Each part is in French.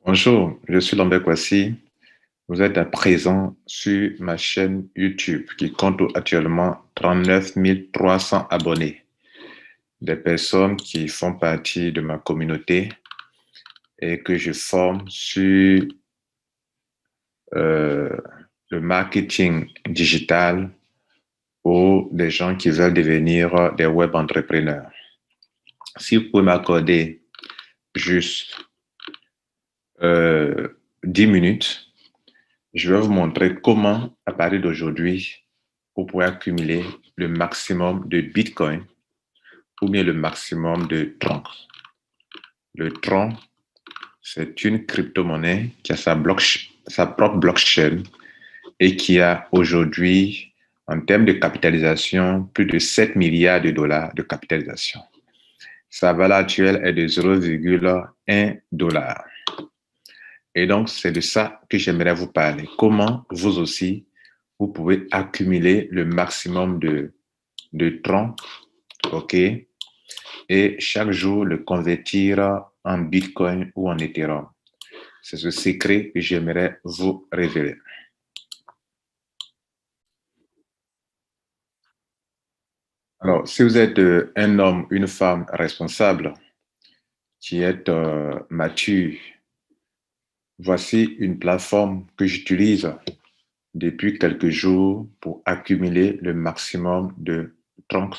Bonjour, je suis Lambert Kwasi. Vous êtes à présent sur ma chaîne YouTube qui compte actuellement 39 300 abonnés. Des personnes qui font partie de ma communauté et que je forme sur euh, le marketing digital ou des gens qui veulent devenir des web entrepreneurs. Si vous pouvez m'accorder juste 10 minutes, je vais vous montrer comment, à partir d'aujourd'hui, vous pouvez accumuler le maximum de Bitcoin ou bien le maximum de Tron. Le Tron, c'est une crypto-monnaie qui a sa propre blockchain et qui a aujourd'hui, en termes de capitalisation, plus de 7 milliards de dollars de capitalisation. Sa valeur actuelle est de 0,1 dollar. Et donc, c'est de ça que j'aimerais vous parler. Comment vous aussi, vous pouvez accumuler le maximum de troncs, OK, et chaque jour le convertir en Bitcoin ou en Ethereum. C'est ce secret que j'aimerais vous révéler. Alors, si vous êtes un homme, une femme responsable, qui est mature, voici une plateforme que j'utilise depuis quelques jours pour accumuler le maximum de troncs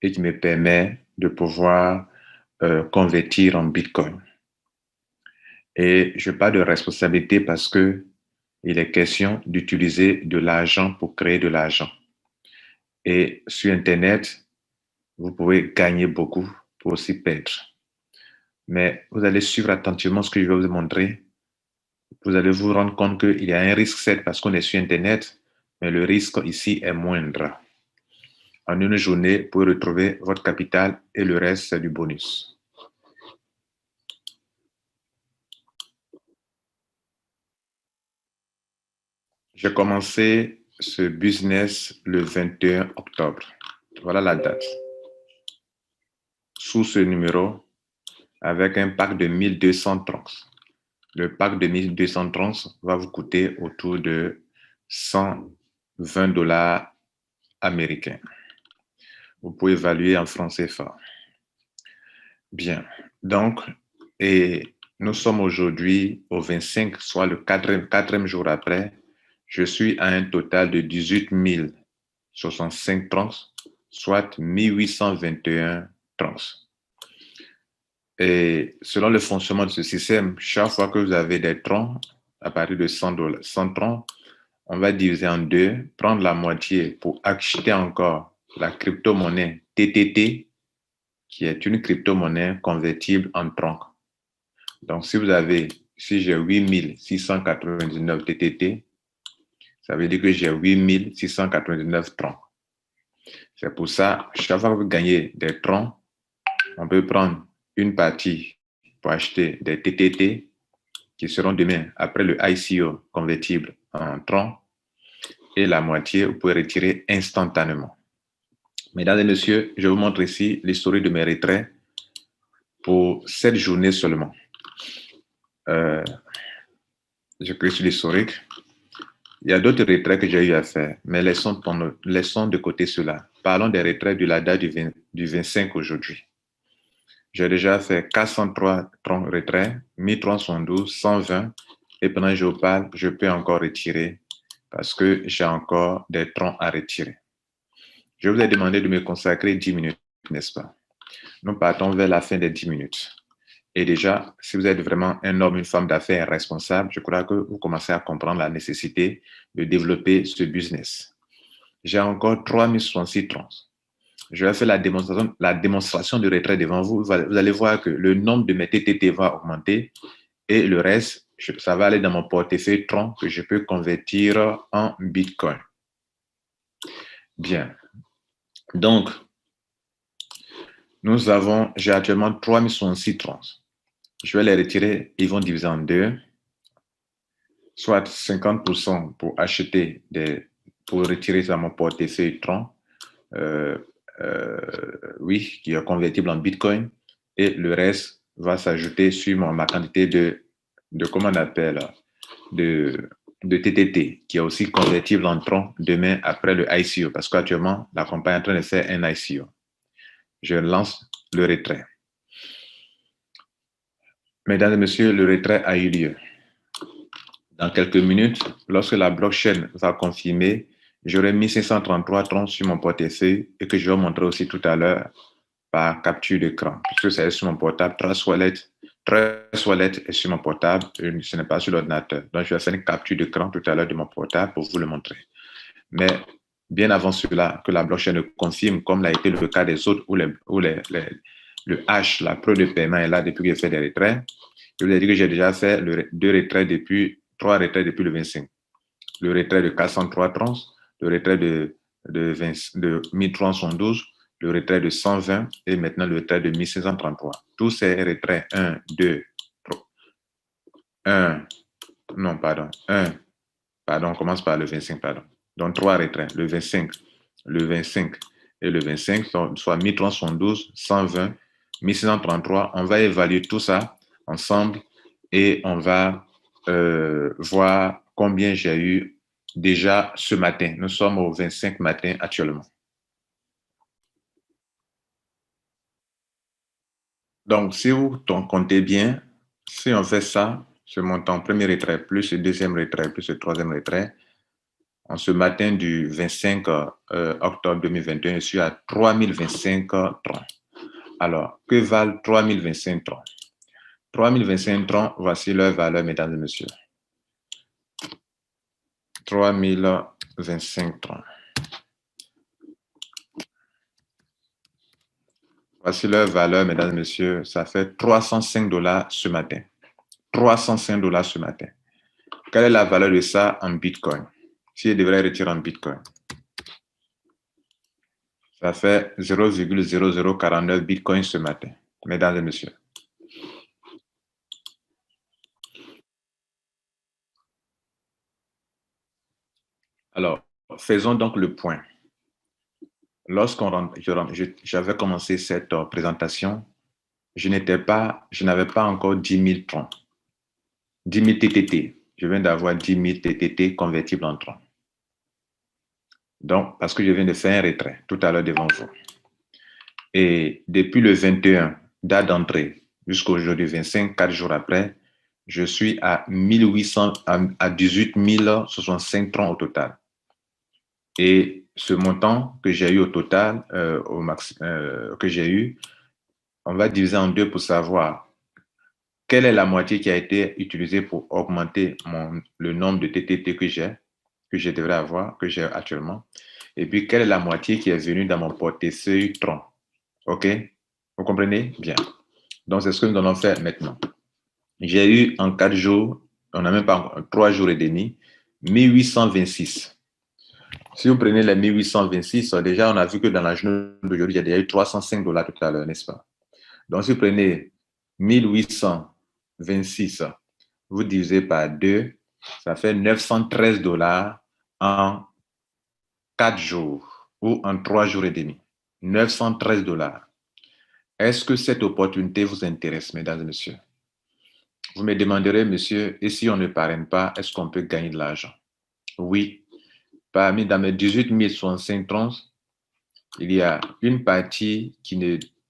et qui me permet de pouvoir convertir en Bitcoin. Et je parle de responsabilité parce que il est question d'utiliser de l'argent pour créer de l'argent. Et sur Internet, vous pouvez gagner beaucoup pour aussi perdre. Mais vous allez suivre attentivement ce que je vais vous montrer. Vous allez vous rendre compte qu'il y a un risque, certes, parce qu'on est sur Internet, mais le risque ici est moindre. En une journée, vous pouvez retrouver votre capital et le reste, c'est du bonus. J'ai commencé ce business le 21 octobre. Voilà la date. Sous ce numéro, avec un pack de 1200 troncs. Le pack de 1200 troncs va vous coûter autour de 120 dollars américains. Vous pouvez évaluer en francs CFA. Bien. Donc, et nous sommes aujourd'hui au 25, soit le quatrième jour après. Je suis à un total de 18 065 troncs, soit 1821 troncs. Et selon le fonctionnement de ce système, chaque fois que vous avez des troncs, à partir de 100 troncs, on va diviser en deux, prendre la moitié pour acheter encore la crypto-monnaie TTT, qui est une crypto-monnaie convertible en troncs. Donc, si j'ai 8699 TTT, ça veut dire que j'ai 8699 troncs. C'est pour ça, chaque fois que vous gagnez des troncs, on peut prendre une partie pour acheter des TTT qui seront demain, après le ICO convertible en troncs, et la moitié, vous pouvez retirer instantanément. Mesdames et messieurs, je vous montre ici l'historique de mes retraits pour 7 journées seulement. Je clique sur l'historique. Il y a d'autres retraits que j'ai eu à faire, mais laissons de côté cela. Parlons des retraits de la date du 25 aujourd'hui. J'ai déjà fait 403 retraits, 1312, 120, et pendant que je vous parle, je peux encore retirer parce que j'ai encore des troncs à retirer. Je vous ai demandé de me consacrer 10 minutes, n'est-ce pas? Nous partons vers la fin des 10 minutes. Et déjà, si vous êtes vraiment un homme, une femme d'affaires responsable, je crois que vous commencez à comprendre la nécessité de développer ce business. J'ai encore 3066 troncs. Je vais faire la démonstration de retrait devant vous. Vous allez voir que le nombre de mes TTT va augmenter et le reste, ça va aller dans mon portefeuille tronc que je peux convertir en Bitcoin. Bien. Donc, j'ai actuellement 3066 troncs. Je vais les retirer, ils vont diviser en deux, soit 50% pour acheter pour retirer ça mon portefeuille tronc, oui, qui est convertible en Bitcoin, et le reste va s'ajouter sur ma quantité de comment on appelle, de TTT, qui est aussi convertible en tronc demain après le ICO, parce qu'actuellement, la compagnie est en train de faire un ICO. Je lance le retrait. Mesdames et messieurs, le retrait a eu lieu. Dans quelques minutes, lorsque la blockchain va confirmer, j'aurai 1533 troncs sur mon portefeuille et que je vais montrer aussi tout à l'heure par capture d'écran, puisque c'est sur mon portable. Trust Wallet est sur mon portable, ce n'est pas sur l'ordinateur. Donc, je vais faire une capture d'écran tout à l'heure de mon portable pour vous le montrer. Mais bien avant cela, que la blockchain le confirme, comme l'a été le cas des autres, où le hash, la preuve de paiement est là depuis que j'ai fait des retraits. Je vous ai dit que j'ai déjà fait trois retraits depuis le 25. Le retrait de 403 trans, le retrait de 1312, le retrait de 120 et maintenant le retrait de 1533. Tous ces retraits, 1, 2, 3, 1, non, pardon, 1, pardon, on commence par le 25, pardon. Donc, trois retraits, le 25 et le 25, soit 1312, 120, 1633. On va évaluer tout ça ensemble et on va voir combien j'ai eu déjà ce matin. Nous sommes au 25 matin actuellement. Donc, si vous comptez bien, si on fait ça, ce montant premier retrait plus le deuxième retrait plus le troisième retrait, en ce matin du 25 octobre 2021, je suis à 3025 troncs. Alors, que valent 3025 troncs? 3025 troncs, voici leur valeur, mesdames et messieurs. 3025 troncs. Voici leur valeur, mesdames et messieurs. Ça fait 305 $ ce matin. 305 $ ce matin. Quelle est la valeur de ça en Bitcoin? Si je devrais retirer en Bitcoin, ça fait 0,0049 Bitcoin ce matin, mesdames et messieurs. Alors, faisons donc le point. J'avais commencé cette présentation, je n'avais pas encore 10 000 troncs. 10 000 TTT. Je viens d'avoir 10 000 TTT convertibles en troncs. Donc, parce que je viens de faire un retrait tout à l'heure devant vous. Et depuis le 21, date d'entrée, jusqu'à aujourd'hui, 25, 4 jours après, je suis à 18 065 troncs au total. Et ce montant que j'ai eu au total, que j'ai eu, on va diviser en deux pour savoir quelle est la moitié qui a été utilisée pour augmenter le nombre de TTT que je devrais avoir, que j'ai actuellement. Et puis, quelle est la moitié qui est venue dans mon portefeuille tronc. OK? Vous comprenez? Bien. Donc, c'est ce que nous allons faire maintenant. J'ai eu en 4 jours, on n'a même pas 3 jours et demi, 1826. Si vous prenez les 1826, déjà, on a vu que dans la journée d'aujourd'hui, il y a déjà eu 305 $ tout à l'heure, n'est-ce pas? Donc, si vous prenez 1826, vous divisez par 2, ça fait 913 $ en 4 jours ou en 3 jours et demi. 913 $. Est-ce que cette opportunité vous intéresse, mesdames et messieurs? Vous me demanderez, monsieur, et si on ne parraine pas, est-ce qu'on peut gagner de l'argent? Oui. Dans mes 18 065 troncs, il y a une partie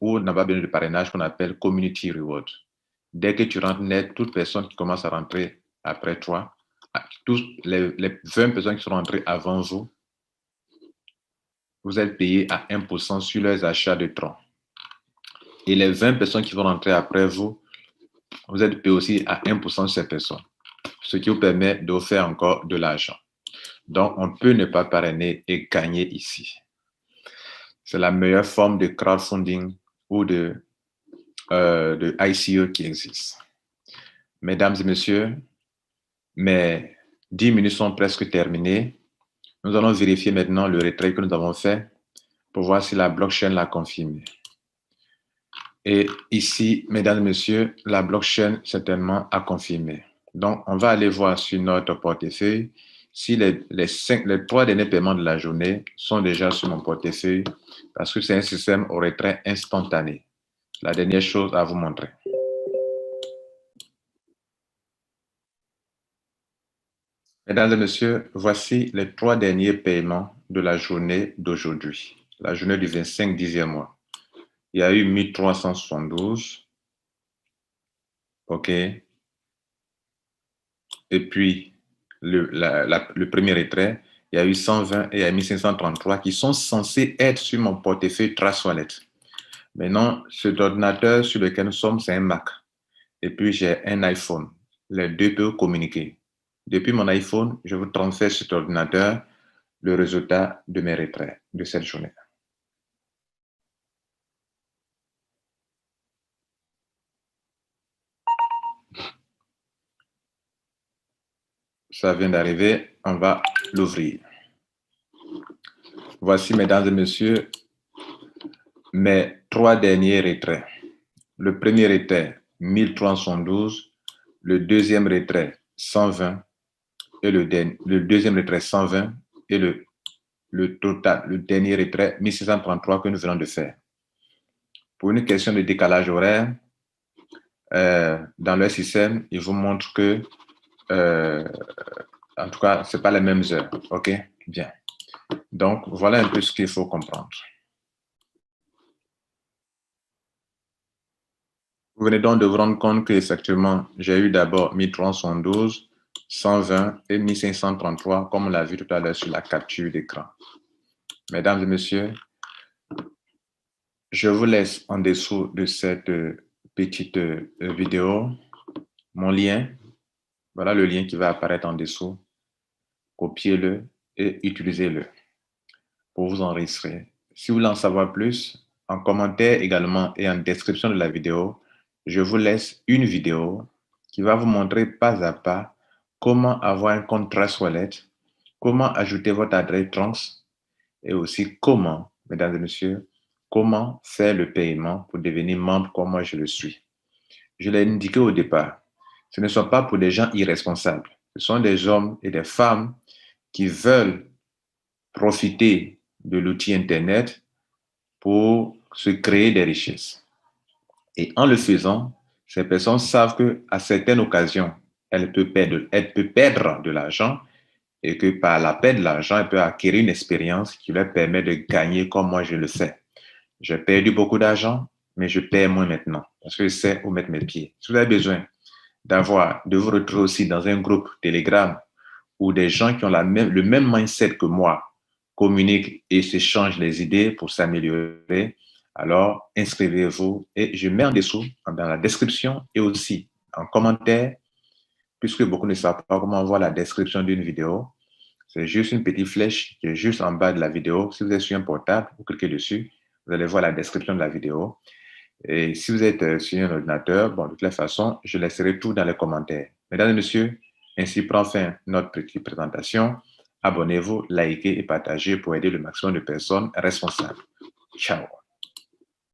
où on n'a pas besoin de parrainage qu'on appelle Community Reward. Dès que tu rentres net, toute personne qui commence à rentrer après toi, tous les 20 personnes qui sont rentrées avant vous, vous êtes payé à 1% sur leurs achats de troncs. Et les 20 personnes qui vont rentrer après vous, vous êtes payé aussi à 1% sur ces personnes, ce qui vous permet de faire encore de l'argent. Donc, on peut ne pas parrainer et gagner ici. C'est la meilleure forme de crowdfunding ou de ICO qui existe. Mesdames et messieurs, mes 10 minutes sont presque terminées. Nous allons vérifier maintenant le retrait que nous avons fait pour voir si la blockchain l'a confirmé. Et ici, mesdames et messieurs, la blockchain certainement a confirmé. Donc, on va aller voir sur notre portefeuille si les 3 derniers paiements de la journée sont déjà sur mon portefeuille parce que c'est un système au retrait instantané. La dernière chose à vous montrer. Mesdames et messieurs, voici les 3 derniers paiements de la journée d'aujourd'hui, la journée du 25 10e mois. Il y a eu 1372, OK. Et puis, le premier retrait, il y a eu 120 et il y a eu 1533 qui sont censés être sur mon portefeuille Trace Wallet. Maintenant, cet ordinateur sur lequel nous sommes, c'est un Mac. Et puis, j'ai un iPhone. Les deux peuvent communiquer. Depuis mon iPhone, je vous transfère sur cet ordinateur le résultat de mes retraits de cette journée. Ça vient d'arriver, on va l'ouvrir. Voici, mesdames et messieurs, mes 3 derniers retraits. Le premier retrait, 1312, le deuxième retrait, 120, et le deuxième retrait, 120, et le total, le dernier retrait, 1633 que nous venons de faire. Pour une question de décalage horaire, dans leur système, il vous montre que, en tout cas, ce n'est pas les mêmes heures. OK? Bien. Donc, voilà un peu ce qu'il faut comprendre. Vous venez donc de vous rendre compte qu'effectivement, j'ai eu d'abord 1312, 120 et 1533, comme on l'a vu tout à l'heure sur la capture d'écran. Mesdames et messieurs, je vous laisse en dessous de cette petite vidéo mon lien. Voilà le lien qui va apparaître en dessous. Copiez-le et utilisez-le pour vous enregistrer. Si vous voulez en savoir plus, en commentaire également et en description de la vidéo, je vous laisse une vidéo qui va vous montrer pas à pas comment avoir un compte Trace Wallet, comment ajouter votre adresse trans et aussi comment, mesdames et messieurs, comment faire le paiement pour devenir membre comme moi je le suis. Je l'ai indiqué au départ, ce ne sont pas pour des gens irresponsables, ce sont des hommes et des femmes qui veulent profiter de l'outil Internet pour se créer des richesses. Et en le faisant, ces personnes savent qu'à certaines occasions, elles peuvent perdre de l'argent et que par la perte de l'argent, elles peuvent acquérir une expérience qui leur permet de gagner comme moi je le fais. J'ai perdu beaucoup d'argent, mais je perds moins maintenant parce que je sais où mettre mes pieds. Si vous avez besoin de vous retrouver aussi dans un groupe Telegram où des gens qui ont le même mindset que moi communiquent et s'échangent les idées pour s'améliorer, alors inscrivez-vous et je mets en dessous, dans la description et aussi en commentaire, puisque beaucoup ne savent pas comment voir la description d'une vidéo. C'est juste une petite flèche qui est juste en bas de la vidéo. Si vous êtes sur un portable, vous cliquez dessus, vous allez voir la description de la vidéo. Et si vous êtes sur un ordinateur, bon, de toute façon, je laisserai tout dans les commentaires. Mesdames et messieurs, ainsi prend fin notre petite présentation. Abonnez-vous, likez et partagez pour aider le maximum de personnes responsables. Ciao.